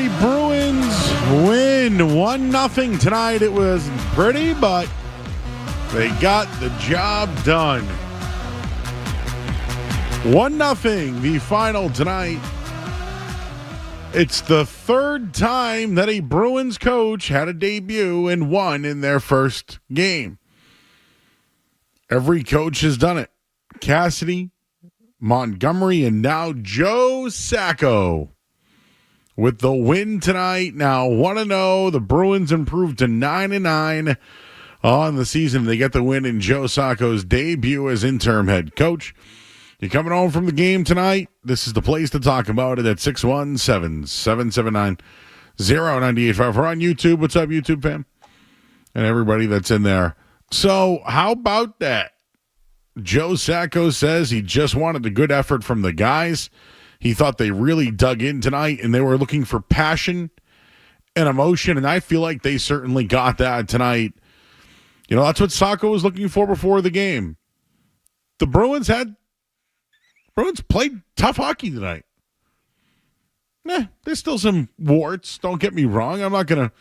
everybody. Bruins win 1-0 tonight. It was pretty, but they got the job done. 1-0, the final tonight. It's the third time that a Bruins coach had a debut and won in their first game. Every coach has done it. Cassidy, Montgomery, and now Joe Sacco with the win tonight. Now 1-0. The Bruins improved to 9-9 on the season. They get the win in Joe Sacco's debut as interim head coach. You're coming home from the game tonight. This is the place to talk about it at 617-779-0985. We're on YouTube. What's up, YouTube fam? And everybody that's in there. So how about that? Joe Sacco says he just wanted a good effort from the guys. He thought they really dug in tonight, and they were looking for passion and emotion, and I feel like they certainly got that tonight. You know, that's what Sacco was looking for before the game. The Bruins played tough hockey tonight. There's still some warts, don't get me wrong. I'm not going to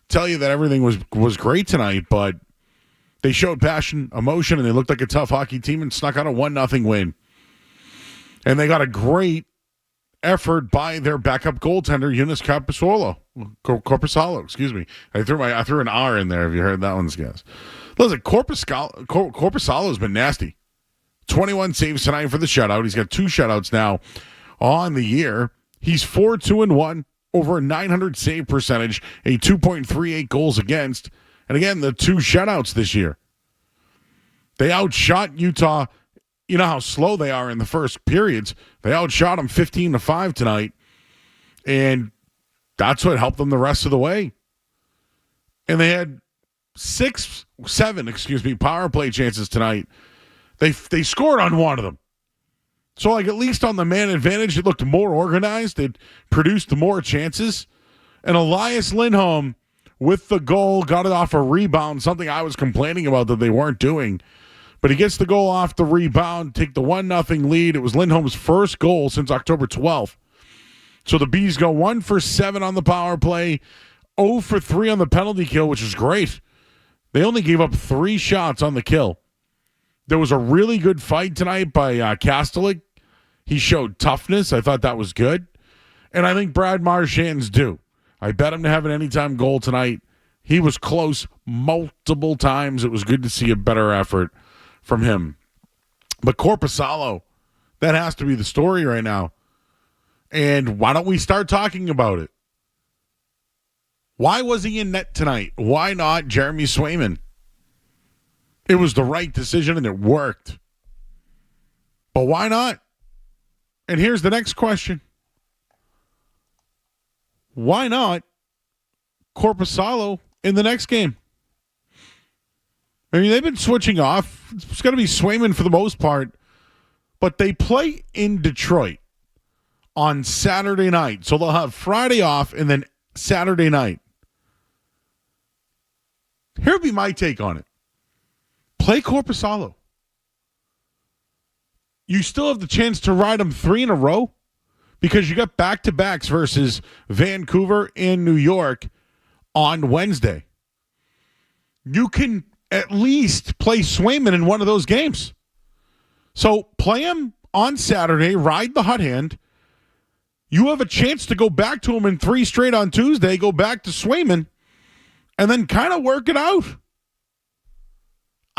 tell you that everything was great tonight, but they showed passion, emotion, and they looked like a tough hockey team and snuck out a 1-0 win. And they got a great effort by their backup goaltender, Eunice Corpusalo, excuse me. I threw an R in there if you heard that one's guess. Listen, Corpusalo's been nasty. 21 saves tonight for the shutout. He's got 2 shutouts now on the year. He's 4-2-1, over a 900 save percentage, a 2.38 goals against. And again, the 2 shutouts this year. They outshot Utah. You know how slow they are in the first periods. They outshot them 15-5 tonight. And that's what helped them the rest of the way. And they had 7 power play chances tonight. They scored on one of them. So, like, at least on the man advantage, it looked more organized. It produced more chances. And Elias Lindholm, with the goal, got it off a rebound, something I was complaining about that they weren't doing. But he gets the goal off the rebound, take the 1-0 lead. It was Lindholm's first goal since October 12th. So the Bees go 1 for 7 on the power play, 0 for 3 on the penalty kill, which is great. They only gave up 3 shots on the kill. There was a really good fight tonight by Kastelik. He showed toughness. I thought that was good. And I think Brad Marchand's due. I bet him to have an anytime goal tonight. He was close multiple times. It was good to see a better effort from him. But Korpisalo, that has to be the story right now. And why don't we start talking about it? Why was he in net tonight? Why not Jeremy Swayman? It was the right decision and it worked. But why not? And here's the next question. Why not Korpisalo in the next game? I mean, they've been switching off. It's going to be Swayman for the most part. But they play in Detroit on Saturday night. So they'll have Friday off and then Saturday night. Here would be my take on it. Play Korpisalo. You still have the chance to ride them 3 in a row because you got back-to-backs versus Vancouver and New York on Wednesday. You can at least play Swayman in one of those games. So play him on Saturday, ride the hot hand. You have a chance to go back to him in 3 straight on Tuesday, go back to Swayman, and then kind of work it out.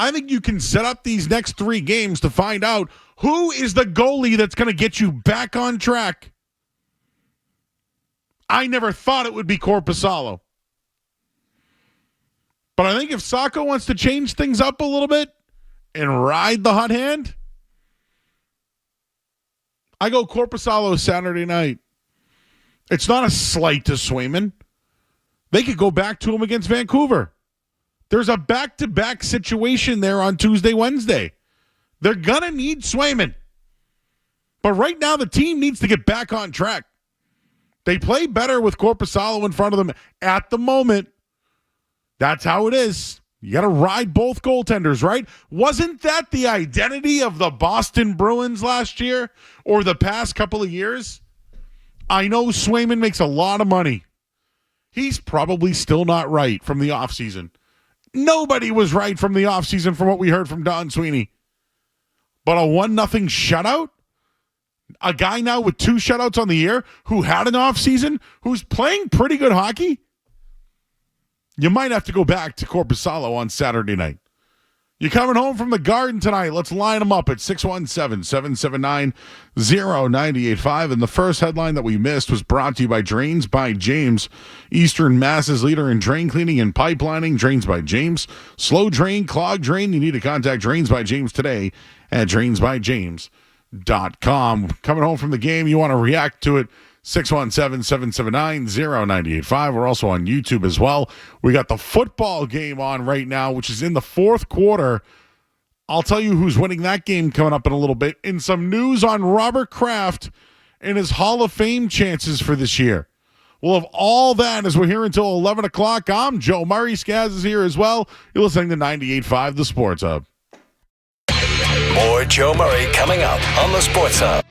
I think you can set up these next 3 games to find out who is the goalie that's going to get you back on track. I never thought it would be Korpisalo. But I think if Sacco wants to change things up a little bit and ride the hot hand, I go Korpisalo Saturday night. It's not a slight to Swayman. They could go back to him against Vancouver. There's a back-to-back situation there on Tuesday, Wednesday. They're going to need Swayman. But right now, the team needs to get back on track. They play better with Korpisalo in front of them at the moment. That's how it is. You got to ride both goaltenders, right? Wasn't that the identity of the Boston Bruins last year or the past couple of years? I know Swayman makes a lot of money. He's probably still not right from the offseason. Nobody was right from the offseason from what we heard from Don Sweeney. But a 1-0 shutout? A guy now with 2 shutouts on the year who had an offseason, who's playing pretty good hockey? You might have to go back to Corpusalo on Saturday night. You coming home from the Garden tonight? Let's line them up at 617-779-0985. And the first headline that we missed was brought to you by Drains by James, Eastern Mass's leader in drain cleaning and pipelining. Drains by James. Slow drain, clog drain. You need to contact Drains by James today at drainsbyjames.com. Coming home from the game, you want to react to it, 617-779-0985. We're also on YouTube as well. We got the football game on right now, which is in the fourth quarter. I'll tell you who's winning that game coming up in a little bit. In some news on Robert Kraft and his Hall of Fame chances for this year. We'll have all that as we're here until 11 o'clock. I'm Joe Murray. Skaz is here as well. You're listening to 98.5 The Sports Hub. More Joe Murray coming up on The Sports Hub.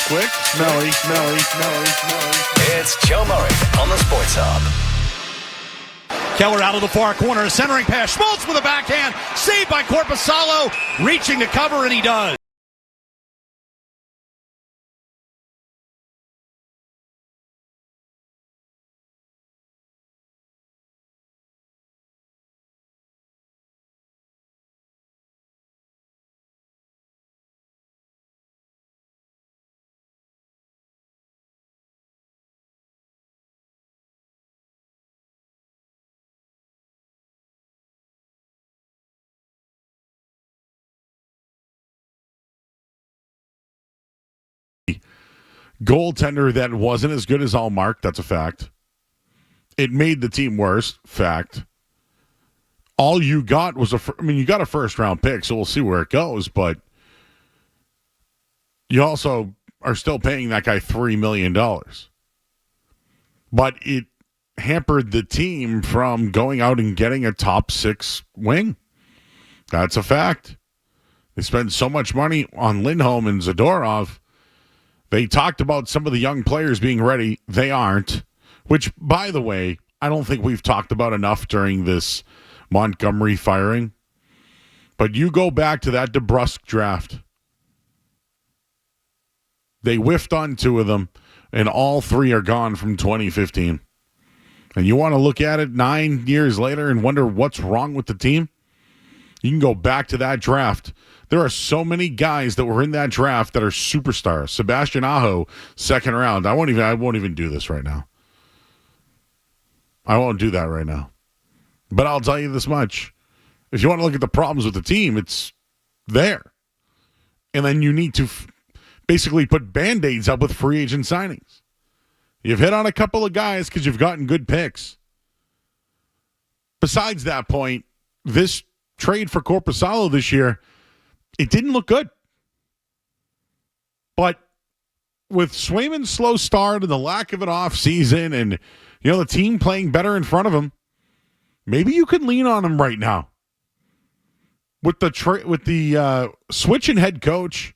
quick. Smelly. It's Joe Murray on the Sports Hub. Keller out of the far corner, a centering pass. Schmaltz with a backhand, saved by Korpisalo, reaching to cover, and he does. Goaltender that wasn't as good as Allmark. That's a fact. It made the team worse. Fact. All you got was you got a first-round pick, so we'll see where it goes, but you also are still paying that guy $3 million. But it hampered the team from going out and getting a top 6 wing. That's a fact. They spend so much money on Lindholm and Zadorov. They talked about some of the young players being ready. They aren't, which, by the way, I don't think we've talked about enough during this Montgomery firing. But you go back to that DeBrusk draft. They whiffed on 2 of them, and all 3 are gone from 2015. And you want to look at it 9 years later and wonder what's wrong with the team? You can go back to that draft. There are so many guys that were in that draft that are superstars. Sebastian Aho, 2nd round. I won't even do this right now. I won't do that right now. But I'll tell you this much. If you want to look at the problems with the team, it's there. And then you need to basically put Band-Aids up with free agent signings. You've hit on a couple of guys because you've gotten good picks. Besides that point, this trade for Korpisalo this year, it didn't look good. But with Swayman's slow start and the lack of an offseason and, the team playing better in front of him, maybe you can lean on him right now. With the switch in head coach,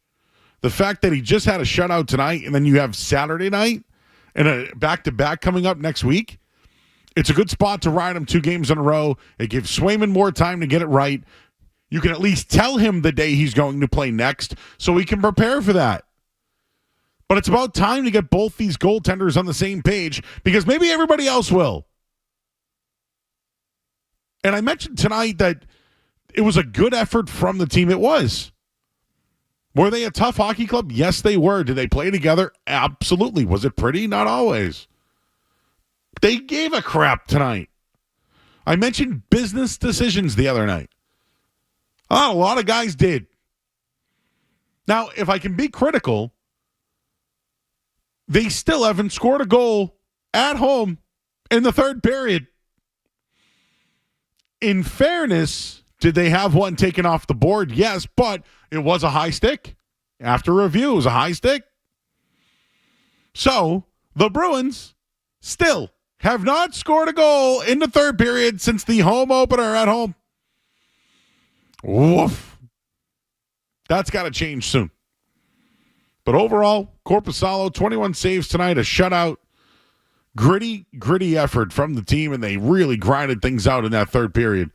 the fact that he just had a shutout tonight and then you have Saturday night and a back-to-back coming up next week, it's a good spot to ride him 2 games in a row. It gives Swayman more time to get it right. You can at least tell him the day he's going to play next so he can prepare for that. But it's about time to get both these goaltenders on the same page because maybe everybody else will. And I mentioned tonight that it was a good effort from the team. It was. Were they a tough hockey club? Yes, they were. Did they play together? Absolutely. Was it pretty? Not always. They gave a crap tonight. I mentioned business decisions the other night. A lot of guys did. Now, if I can be critical, they still haven't scored a goal at home in the 3rd period. In fairness, did they have one taken off the board? Yes, but it was a high stick. After review, it was a high stick. So, the Bruins still have not scored a goal in the 3rd period since the home opener at home. Woof. That's got to change soon. But overall, Korpisalo, 21 saves tonight, a shutout. Gritty effort from the team, and they really grinded things out in that 3rd period.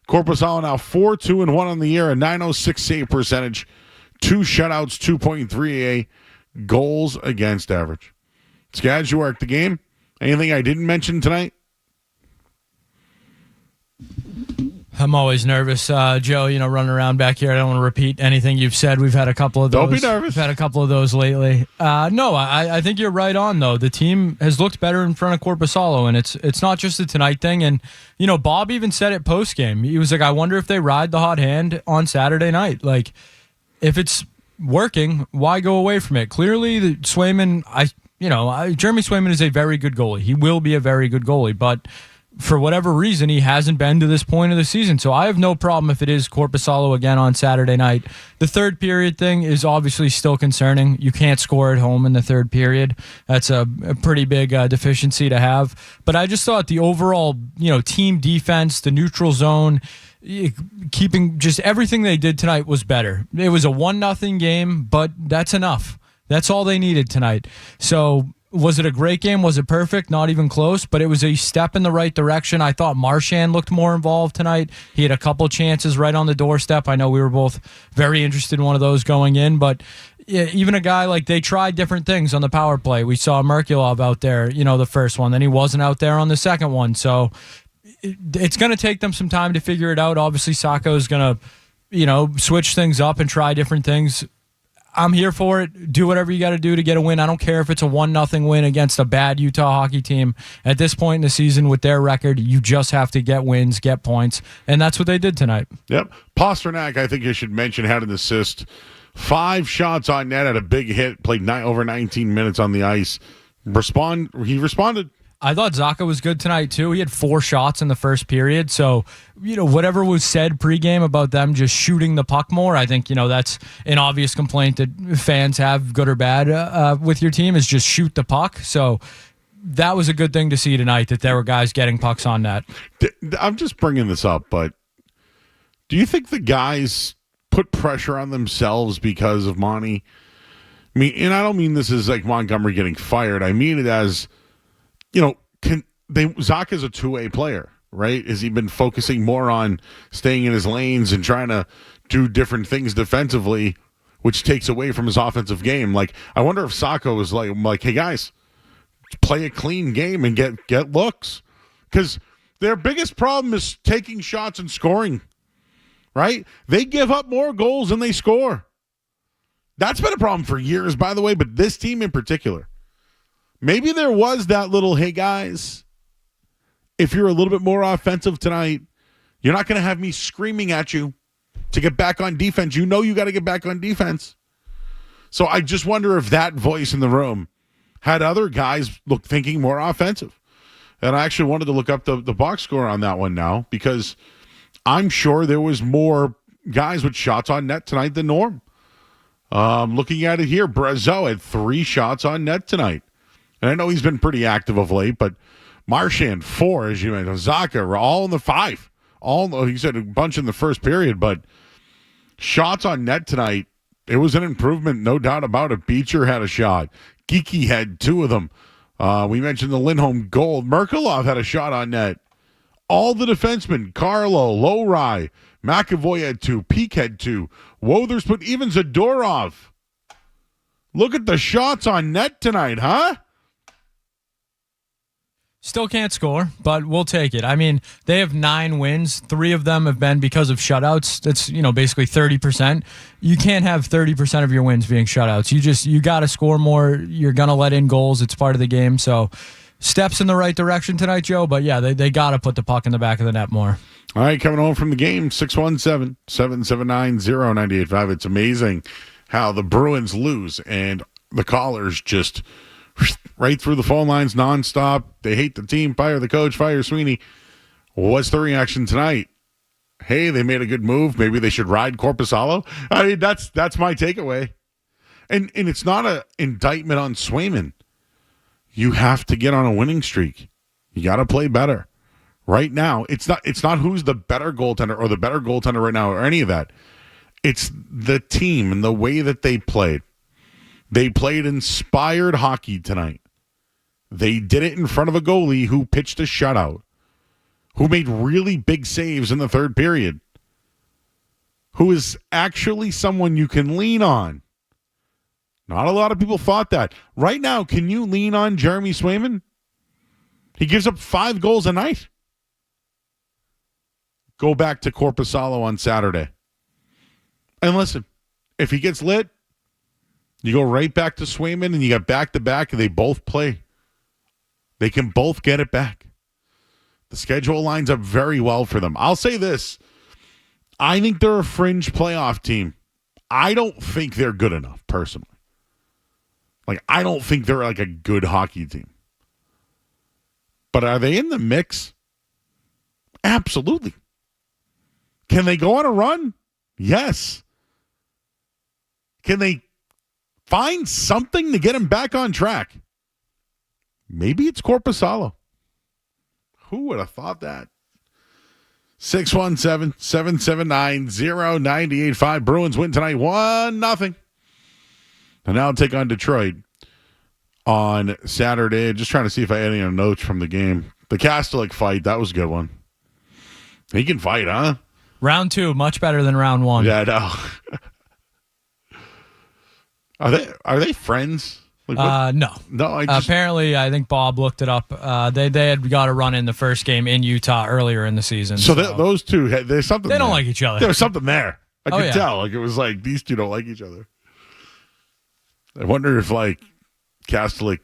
Korpisalo now 4-2-1 on the year, a .906 save percentage, 2 shutouts, 2.38 goals against average. Scaz, you worked the game. Anything I didn't mention tonight? I'm always nervous, Joe, running around back here. I don't want to repeat anything you've said. We've had a couple of those. Don't be nervous. We've had a couple of those lately. No, I think you're right on, though. The team has looked better in front of Korpisalo, and it's not just a tonight thing. And, Bob even said it post-game. He was like, I wonder if they ride the hot hand on Saturday night. Like, if it's working, why go away from it? Clearly, Swayman, Jeremy Swayman is a very good goalie. He will be a very good goalie, but for whatever reason, he hasn't been to this point of the season. So I have no problem if it is Korpisalo again on Saturday night. The 3rd period thing is obviously still concerning. You can't score at home in the 3rd period. That's a pretty big deficiency to have. But I just thought the overall, team defense, the neutral zone, keeping just everything they did tonight was better. It was a 1-0 game, but that's enough. That's all they needed tonight. So was it a great game? Was it perfect? Not even close, but it was a step in the right direction. I thought Marchand looked more involved tonight. He had a couple chances right on the doorstep. I know we were both very interested in one of those going in, but even a guy like they tried different things on the power play. We saw Merkulov out there, the first one, then he wasn't out there on the second one. So it's going to take them some time to figure it out. Obviously, Sacco is going to, switch things up and try different things. I'm here for it. Do whatever you got to do to get a win. I don't care if it's a 1-0 win against a bad Utah hockey team. At this point in the season with their record, you just have to get wins, get points, and that's what they did tonight. Yep. Pastrnak, I think you should mention, had an assist. 5 shots on net, had a big hit, played over 19 minutes on the ice. He responded. I thought Zacha was good tonight, too. He had 4 shots in the first period. So, whatever was said pregame about them just shooting the puck more, I think, that's an obvious complaint that fans have, good or bad, with your team, is just shoot the puck. So that was a good thing to see tonight, that there were guys getting pucks on net. I'm just bringing this up, but do you think the guys put pressure on themselves because of Monty? I mean, and I don't mean this as like Montgomery getting fired. I mean it as, Zacha's a two-way player, right? Has he been focusing more on staying in his lanes and trying to do different things defensively, which takes away from his offensive game? Like, I wonder if Sacco was like, hey guys, play a clean game and get looks, because their biggest problem is taking shots and scoring, right? They give up more goals than they score. That's been a problem for years, by the way, but this team in particular. Maybe there was that little, hey, guys, if you're a little bit more offensive tonight, you're not going to have me screaming at you to get back on defense. You know you got to get back on defense. So I just wonder if that voice in the room had other guys thinking more offensive. And I actually wanted to look up the box score on that one now, because I'm sure there was more guys with shots on net tonight than norm. Looking at it here, Brazeau had 3 shots on net tonight. And I know he's been pretty active of late, but Marchand, 4, as you mentioned. Zacha were all in the 5. He said a bunch in the first period, but shots on net tonight, it was an improvement, no doubt about it. Beecher had a shot. Geeky had 2 of them. We mentioned the Lindholm goal. Merkulov had a shot on net. All the defensemen, Carlo, Lowry, McAvoy had 2, Peak had 2, Wotherspoon, even Zadorov. Look at the shots on net tonight, huh? Still can't score, but we'll take it. I mean, they have 9 wins. 3 of them have been because of shutouts. That's, basically 30%. You can't have 30% of your wins being shutouts. You got to score more. You're going to let in goals. It's part of the game. So steps in the right direction tonight, Joe. But yeah, they got to put the puck in the back of the net more. All right, coming home from the game, 617-779-0985. It's amazing how the Bruins lose and the callers just right through the phone lines nonstop. They hate the team, fire the coach, fire Sweeney. What's the reaction tonight? Hey, they made a good move. Maybe they should ride Korpisalo. I mean, that's my takeaway. And it's not an indictment on Swayman. You have to get on a winning streak. You got to play better. Right now, it's not who's the better goaltender or the better goaltender right now or any of that. It's the team and the way that they played. They played inspired hockey tonight. They did it in front of a goalie who pitched a shutout, who made really big saves in the third period, who is actually someone you can lean on. Not a lot of people thought that. Right now, can you lean on Jeremy Swayman? He gives up 5 goals a night. Go back to Korpisalo on Saturday. And listen, if he gets lit, you go right back to Swayman, and you got back-to-back, and they both play. They can both get it back. The schedule lines up very well for them. I'll say this. I think they're a fringe playoff team. I don't think they're good enough, personally. I don't think they're like a good hockey team. But are they in the mix? Absolutely. Can they go on a run? Yes. Can they find something to get him back on track? Maybe it's Korpisalo. Who would have thought that? 617-779-0985. Bruins win tonight 1-0. And now I'll take on Detroit on Saturday. Just trying to see if I had any notes from the game. The Kastelik fight, that was a good one. He can fight, huh? Round 2, much better than round 1. Yeah, I know. Are they friends? Like, no. No, Apparently, I think Bob looked it up. They had got a run in the first game in Utah earlier in the season. So those two, there's something. They don't like each other. There was something there. I could yeah. tell. Like it was like these two don't like each other. I wonder if like Kastelik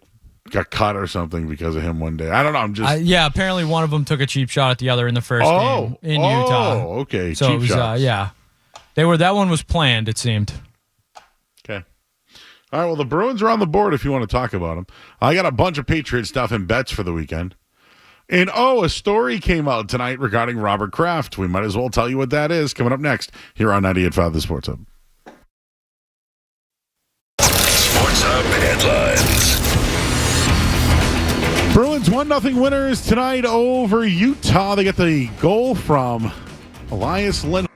got cut or something because of him one day. I don't know. I'm just apparently one of them took a cheap shot at the other in the first game in Utah. Oh, okay. So cheap it was shots. that one was planned, it seemed. Okay. All right, well, the Bruins are on the board if you want to talk about them. I got a bunch of Patriot stuff and bets for the weekend. And, a story came out tonight regarding Robert Kraft. We might as well tell you what that is coming up next here on 98.5 The Sports Hub. Sports Hub headlines. Bruins 1-0 winners tonight over Utah. They get the goal from Elias Lindholm.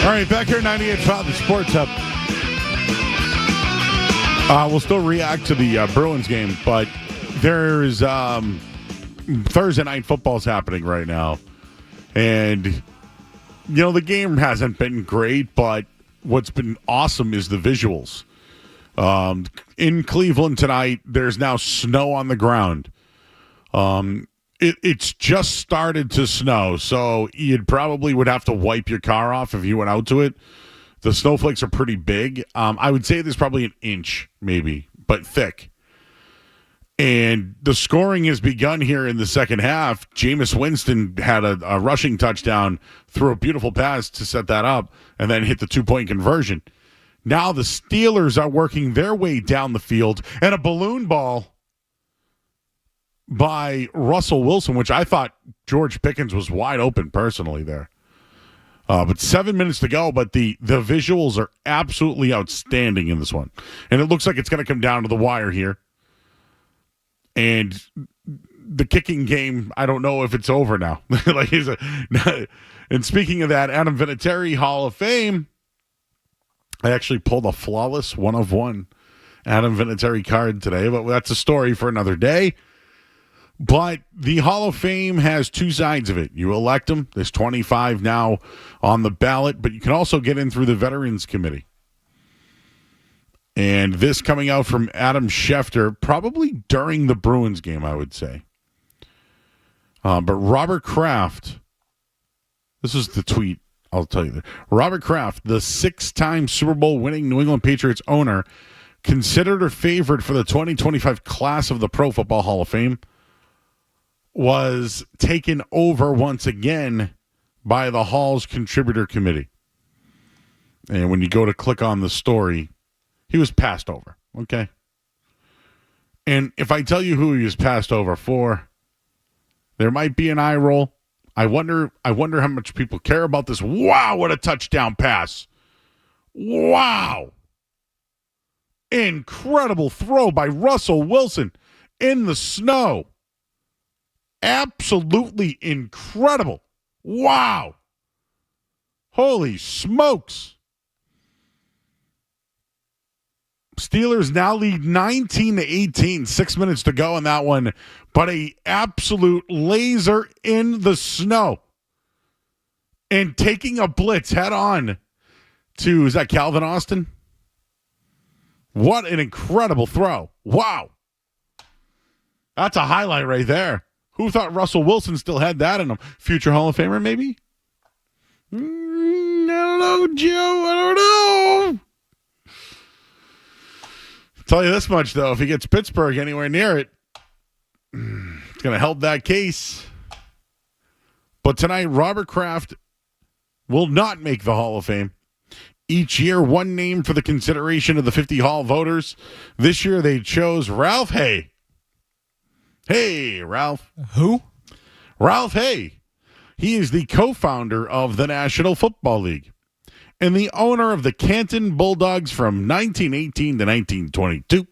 All right, back here at 98.5, the Sports Hub. We'll still react to the Bruins game, but there's Thursday night football's happening right now. And, the game hasn't been great, but what's been awesome is the visuals. In Cleveland tonight, there's now snow on the ground. It's just started to snow, so you probably would have to wipe your car off if you went out to it. The snowflakes are pretty big. I would say there's probably an inch, maybe, but thick. And the scoring has begun here in the second half. Jameis Winston had a rushing touchdown, threw a beautiful pass to set that up, and then hit the 2-point conversion. Now the Steelers are working their way down the field, and a balloon ball by Russell Wilson, which I thought George Pickens was wide open personally there. But 7 minutes to go, but the visuals are absolutely outstanding in this one. And it looks like it's going to come down to the wire here. And the kicking game, I don't know if it's over now. And speaking of that, Adam Vinatieri, Hall of Fame, I actually pulled a flawless 1 of 1 Adam Vinatieri card today, but that's a story for another day. But the Hall of Fame has two sides of it. You elect them. There's 25 now on the ballot, but you can also get in through the Veterans Committee. And this coming out from Adam Schefter, probably during the Bruins game, I would say. But Robert Kraft, this is the tweet, I'll tell you that. Robert Kraft, the 6-time Super Bowl winning New England Patriots owner, considered or favored for the 2025 class of the Pro Football Hall of Fame, was taken over once again by the Hall's contributor committee. And when you go to click on the story, he was passed over, okay? And if I tell you who he was passed over for, there might be an eye roll. I wonder how much people care about this. Wow, what a touchdown pass. Wow. Incredible throw by Russell Wilson in the snow. Absolutely incredible. Wow. Holy smokes. Steelers now lead 19-18, 6 minutes to go in that one, but a absolute laser in the snow. And taking a blitz head on to, is that Calvin Austin? What an incredible throw. Wow. That's a highlight right there. Who thought Russell Wilson still had that in him? Future Hall of Famer, maybe? I don't know, Joe. I don't know. I'll tell you this much, though. If he gets Pittsburgh anywhere near it, it's going to help that case. But tonight, Robert Kraft will not make the Hall of Fame. Each year, one name for the consideration of the 50 Hall voters. This year, they chose Ralph Hay. Hey, Ralph. Who? Ralph Hay. He is the co-founder of the National Football League and the owner of the Canton Bulldogs from 1918 to 1922.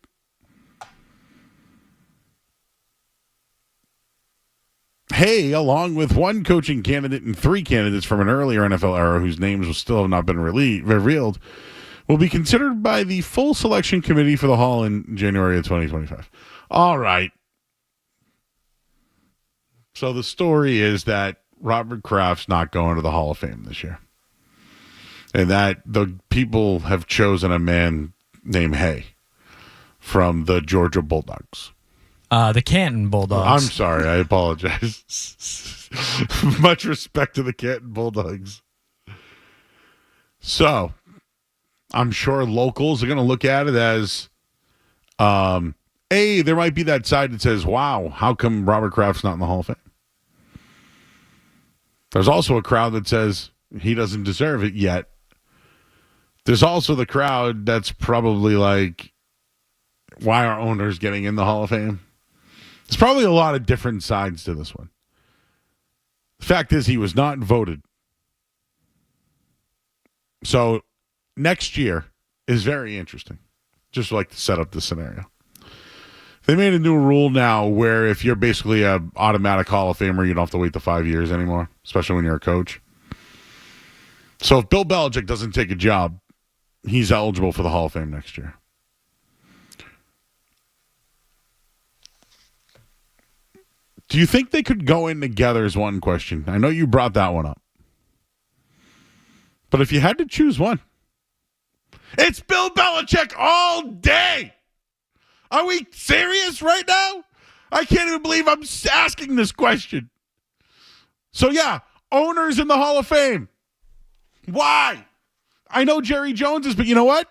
Hay, along with one coaching candidate and 3 candidates from an earlier NFL era whose names will still have not been revealed, will be considered by the full selection committee for the Hall in January of 2025. All right. So the story is that Robert Kraft's not going to the Hall of Fame this year. And that the people have chosen a man named Hay from the Georgia Bulldogs. The Canton Bulldogs. I'm sorry. I apologize. Much respect to the Canton Bulldogs. So, I'm sure locals are going to look at it as, there might be that side that says, wow, how come Robert Kraft's not in the Hall of Fame? There's also a crowd that says he doesn't deserve it yet. There's also the crowd that's probably like, why are owners getting in the Hall of Fame? There's probably a lot of different sides to this one. The fact is he was not voted. So next year is very interesting. Just like to set up the scenario. They made a new rule now where if you're basically an automatic Hall of Famer, you don't have to wait the 5 years anymore, especially when you're a coach. So if Bill Belichick doesn't take a job, he's eligible for the Hall of Fame next year. Do you think they could go in together is one question. I know you brought that one up. But if you had to choose one, it's Bill Belichick all day. Are we serious right now? I can't even believe I'm asking this question. So, yeah, owners in the Hall of Fame. Why? I know Jerry Jones is, but you know what?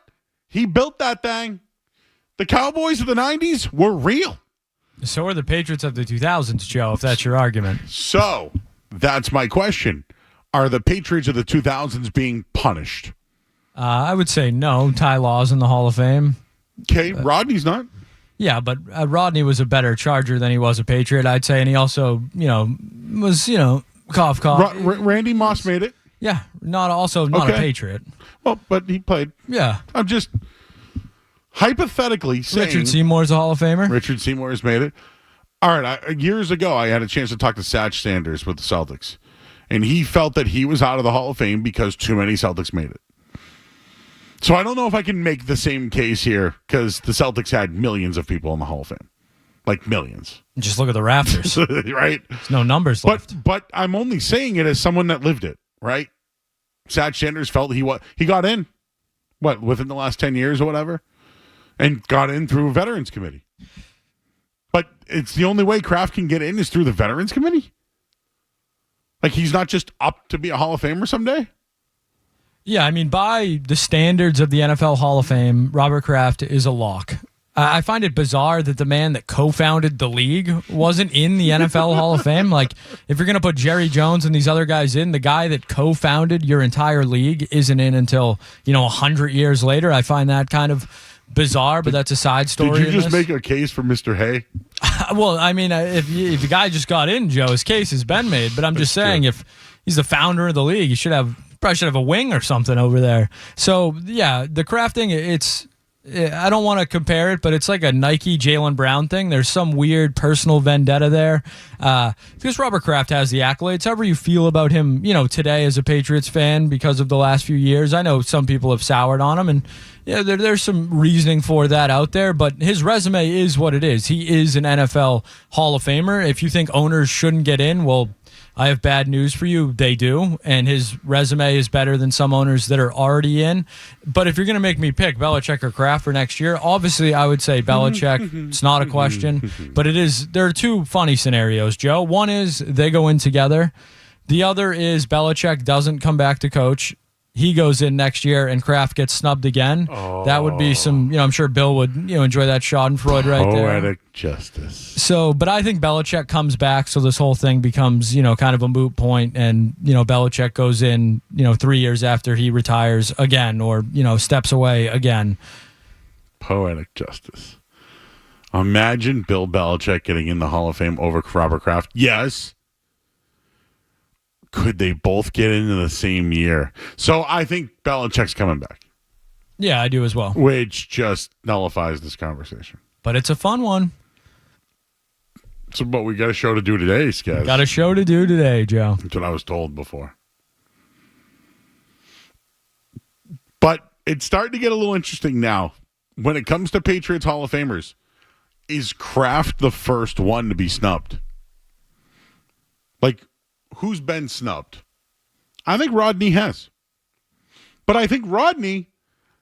He built that thing. The Cowboys of the 90s were real. So are the Patriots of the 2000s, Joe, if that's your argument. So, that's my question. Are the Patriots of the 2000s being punished? I would say no. Ty Law's in the Hall of Fame. Okay, Rodney's not. Yeah, but Rodney was a better Charger than he was a Patriot, I'd say, and he also, was, cough. Randy Moss made it. Yeah, not a Patriot. Well, but he played. Yeah. I'm just hypothetically saying. Richard Seymour's a Hall of Famer. Richard Seymour has made it. All right, years ago, I had a chance to talk to Satch Sanders with the Celtics, and he felt that he was out of the Hall of Fame because too many Celtics made it. So I don't know if I can make the same case here because the Celtics had millions of people in the Hall of Fame. Like millions. Just look at the rafters. Right? There's no numbers left. But I'm only saying it as someone that lived it, right? Satch Sanders felt he got in, within the last 10 years or whatever, and got in through a Veterans Committee. But it's the only way Kraft can get in is through the Veterans Committee? Like he's not just up to be a Hall of Famer someday? Yeah, I mean, by the standards of the NFL Hall of Fame, Robert Kraft is a lock. I find it bizarre that the man that co-founded the league wasn't in the NFL Hall of Fame. Like, if you're going to put Jerry Jones and these other guys in, the guy that co-founded your entire league isn't in until, 100 years later. I find that kind of bizarre, but that's a side story. Did you just make a case for Mr. Hay? Well, I mean, if the guy just got in, Joe, his case has been made. But I'm just saying, if he's the founder of the league, he probably should have a wing or something over there. So, yeah, the Kraft thing, I don't want to compare it, but it's like a Nike Jaylen Brown thing. There's some weird personal vendetta there. Because Robert Kraft has the accolades. However you feel about him, today as a Patriots fan because of the last few years, I know some people have soured on him, and there's some reasoning for that out there, but his resume is what it is. He is an NFL Hall of Famer. If you think owners shouldn't get in, well, I have bad news for you. They do, and his resume is better than some owners that are already in. But if you're going to make me pick Belichick or Kraft for next year, obviously I would say Belichick. It's not a question. But there are two funny scenarios, Joe. One is they go in together. The other is Belichick doesn't come back to coach. He goes in next year and Kraft gets snubbed again. Oh. That would be some, I'm sure Bill would, enjoy that Schadenfreude right there. Poetic justice. So, but I think Belichick comes back, so this whole thing becomes, kind of a moot point, and, Belichick goes in, 3 years after he retires again, or, steps away again. Poetic justice. Imagine Bill Belichick getting in the Hall of Fame over Robert Kraft. Yes. Could they both get into the same year? So I think Belichick's coming back. Yeah, I do as well. Which just nullifies this conversation. But it's a fun one. So, but we got a show to do today, Skaz. Got a show to do today, Joe. That's what I was told before. But it's starting to get a little interesting now. When it comes to Patriots Hall of Famers, is Kraft the first one to be snubbed? Like, who's been snubbed? I think Rodney has. But I think Rodney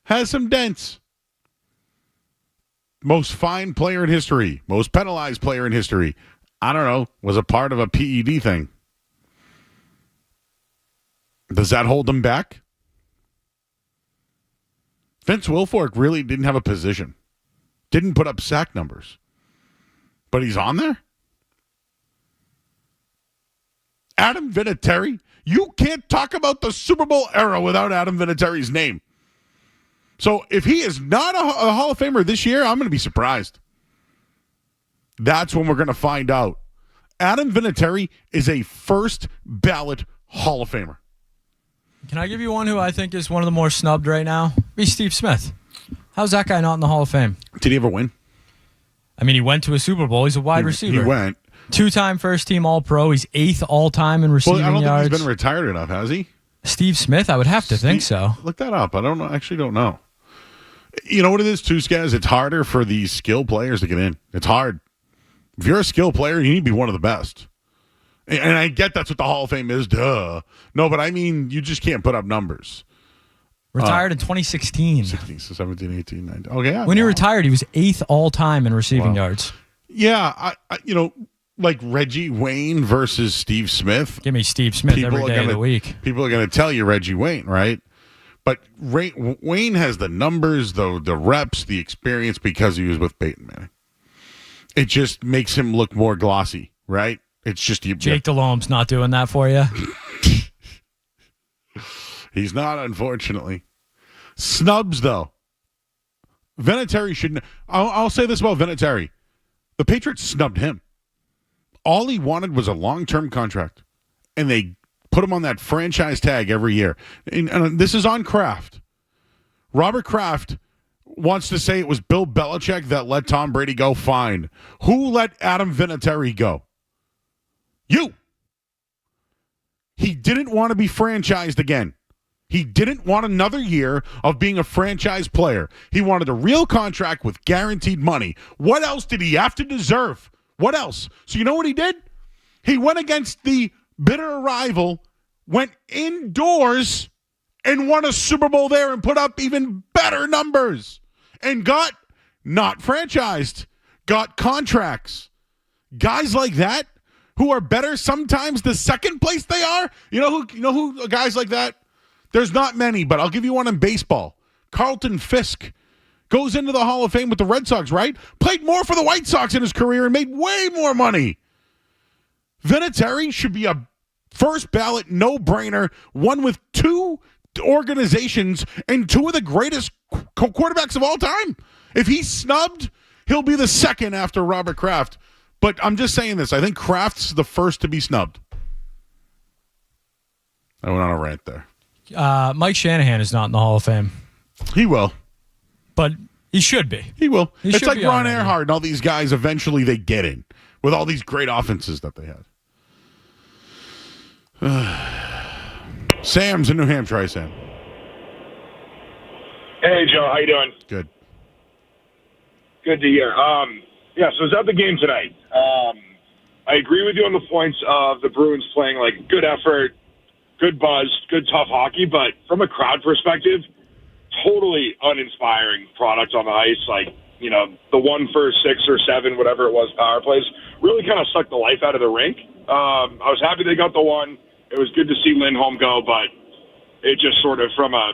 has some dents. Most fined player in history. Most penalized player in history. I don't know. Was a part of a PED thing. Does that hold him back? Vince Wilfork really didn't have a position. Didn't put up sack numbers. But he's on there? Adam Vinatieri? You can't talk about the Super Bowl era without Adam Vinatieri's name. So if he is not a Hall of Famer this year, I'm going to be surprised. That's when we're going to find out. Adam Vinatieri is a first ballot Hall of Famer. Can I give you one who I think is one of the more snubbed right now? Be Steve Smith. How's that guy not in the Hall of Fame? Did he ever win? I mean, he went to a Super Bowl. He's a wide receiver. He went. 2-time first-team All-Pro. He's 8th all-time in receiving yards. I don't think he's been retired enough, has he? Steve Smith? I would have to think so. Look that up. I don't know. Actually, don't know. You know what it is, too, guys? It's harder for these skill players to get in. It's hard. If you're a skill player, you need to be one of the best. And I get that's what the Hall of Fame is. Duh. No, but I mean, you just can't put up numbers. Retired in 2016. 16, 17, 18, 19. Okay. Yeah, When he retired, he was 8th all-time in receiving yards. Yeah, I like Reggie Wayne versus Steve Smith. Give me Steve Smith every day of the week. People are going to tell you Reggie Wayne, right? But Wayne has the numbers, the reps, the experience because he was with Peyton Manning. It just makes him look more glossy, right? It's just Jake Delhomme's not doing that for you. He's not, unfortunately. Snubs, though. Vinatieri shouldn't. I'll say this about Vinatieri. The Patriots snubbed him. All he wanted was a long-term contract, and they put him on that franchise tag every year. And this is on Kraft. Robert Kraft wants to say it was Bill Belichick that let Tom Brady go. Fine. Who let Adam Vinatieri go? You. He didn't want to be franchised again. He didn't want another year of being a franchise player. He wanted a real contract with guaranteed money. What else did he have to deserve? What else? So you know what he did? He went against the bitter rival, went indoors, and won a Super Bowl there and put up even better numbers. And got not franchised, got contracts. Guys like that who are better sometimes the second place they are. You know who guys like that? There's not many, but I'll give you one in baseball. Carlton Fisk goes into the Hall of Fame with the Red Sox, right? Played more for the White Sox in his career and made way more money. Vinatieri should be a first ballot no-brainer, one with 2 organizations and 2 of the greatest quarterbacks of all time. If he's snubbed, he'll be the second after Robert Kraft. But I'm just saying this. I think Kraft's the first to be snubbed. I went on a rant there. Mike Shanahan is not in the Hall of Fame. He will. But he should be. He will. It's like Ron already. Earhart and all these guys. Eventually they get in with all these great offenses that they had. Sam's in New Hampshire. Hi, Sam. Hey, Joe. How you doing? Good. Good to hear. Yeah, so it's at the game tonight. I agree with you on the points of the Bruins playing like good effort, good buzz, good tough hockey, but from a crowd perspective, totally uninspiring product on the ice. Like, you know, the 1 for 6 or 7, whatever it was, power plays, really kind of sucked the life out of the rink. I was happy they got the one. It was good to see Lindholm go, but it just sort of from a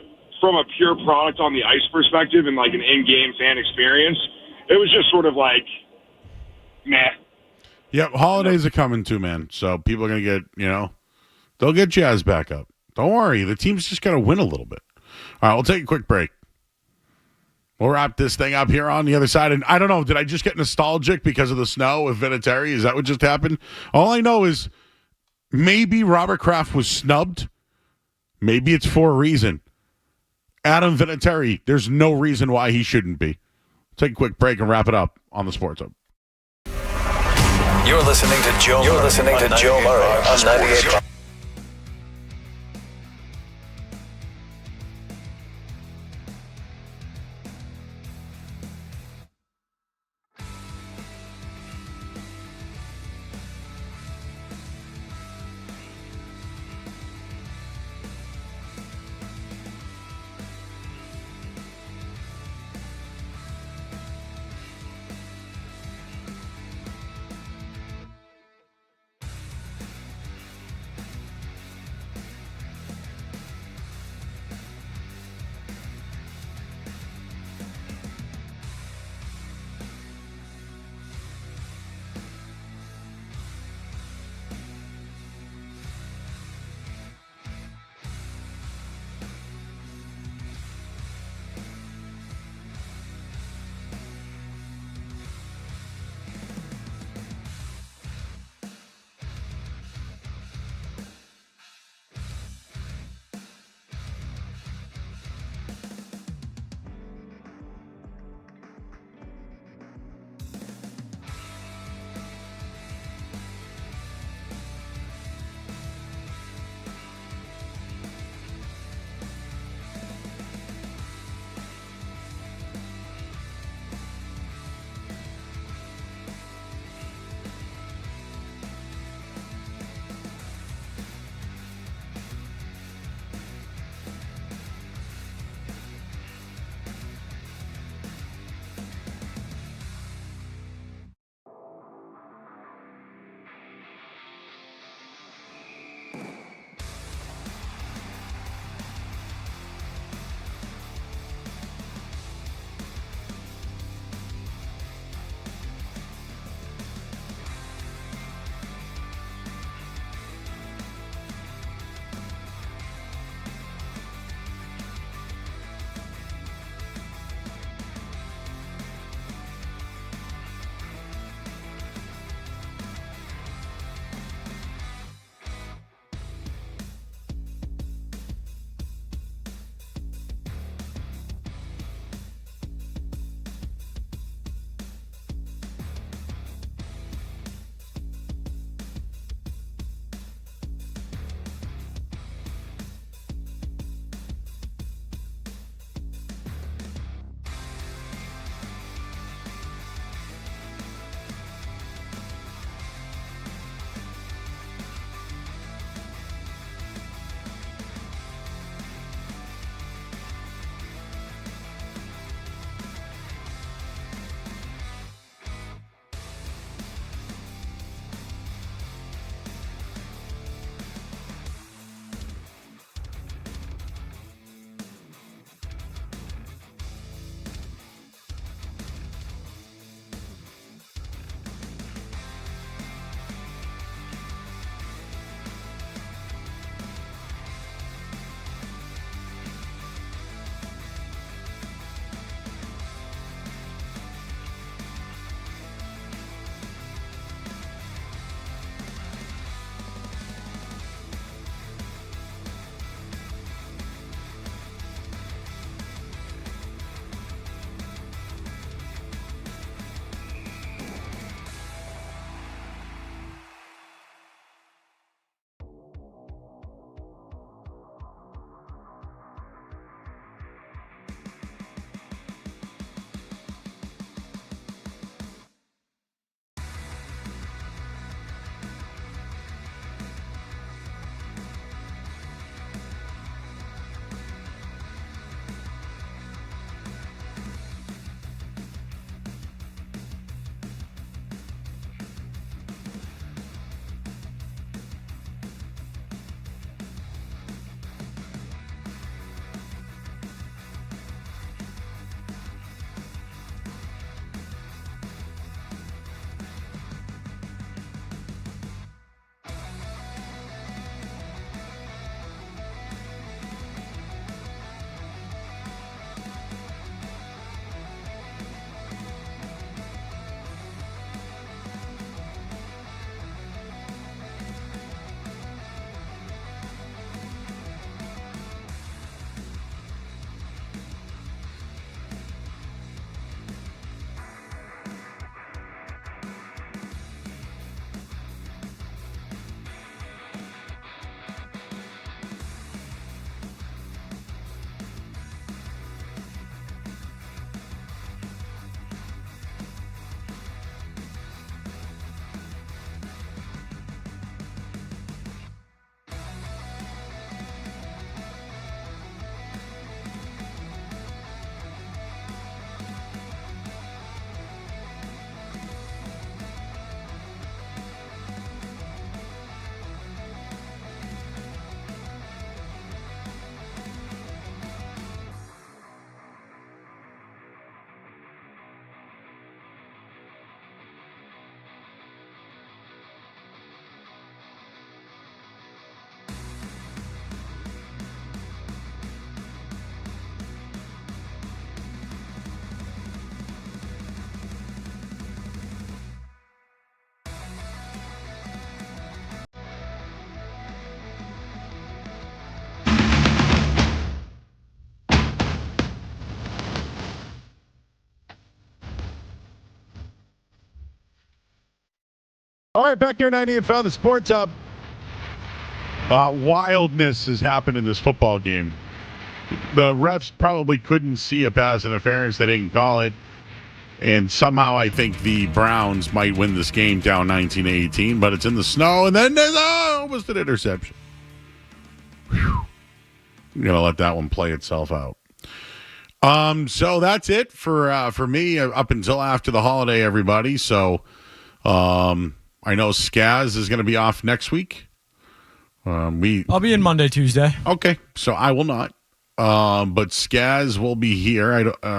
pure product on the ice perspective and like an in-game fan experience, it was just sort of like, meh. Yep, holidays are coming too, man. So people are going to get, they'll get Jazz back up. Don't worry. The team's just got to win a little bit. All right, we'll take a quick break. We'll wrap this thing up here on the other side. And I don't know, did I just get nostalgic because of the snow with Vinatieri? Is that what just happened? All I know is maybe Robert Kraft was snubbed. Maybe it's for a reason. Adam Vinatieri, there's no reason why he shouldn't be. Take a quick break and wrap it up on the Sports Hub. You're listening to Joe Murray on 98. All right, back here 98.5, the Sports Hub. Wildness has happened in this football game. The refs probably couldn't see a pass interference. They didn't call it. And somehow I think the Browns might win this game down 19-18, but it's in the snow, and then there's almost an interception. Whew. I'm going to let that one play itself out. So that's it for me up until after the holiday, everybody. So I know Skaz is going to be off next week. I'll be in Monday, Tuesday. Okay, so I will not. But Skaz will be here.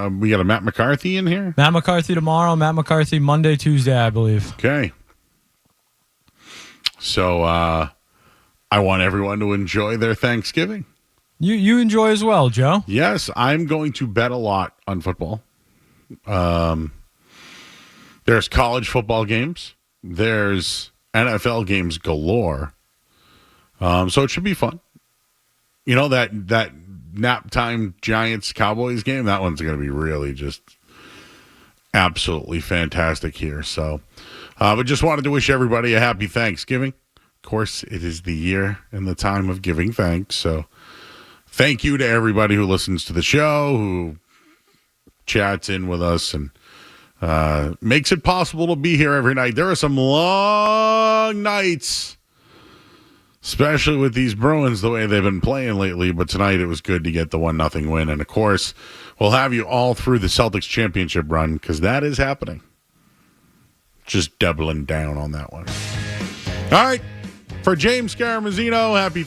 We got a Matt McCarthy in here. Matt McCarthy tomorrow. Matt McCarthy Monday, Tuesday, I believe. Okay. So I want everyone to enjoy their Thanksgiving. You enjoy as well, Joe. Yes, I'm going to bet a lot on football. There's college football games. There's NFL games galore. So it should be fun. You know, that nap time Giants Cowboys game, that one's going to be really just absolutely fantastic here. So, but just wanted to wish everybody a happy Thanksgiving. Of course, it is the year and the time of giving thanks. So thank you to everybody who listens to the show, who chats in with us and makes it possible to be here every night. There are some long nights, especially with these Bruins, the way they've been playing lately. But tonight it was good to get the 1-0 win. And, of course, we'll have you all through the Celtics championship run because that is happening. Just doubling down on that one. All right. For James Scaramuzino, happy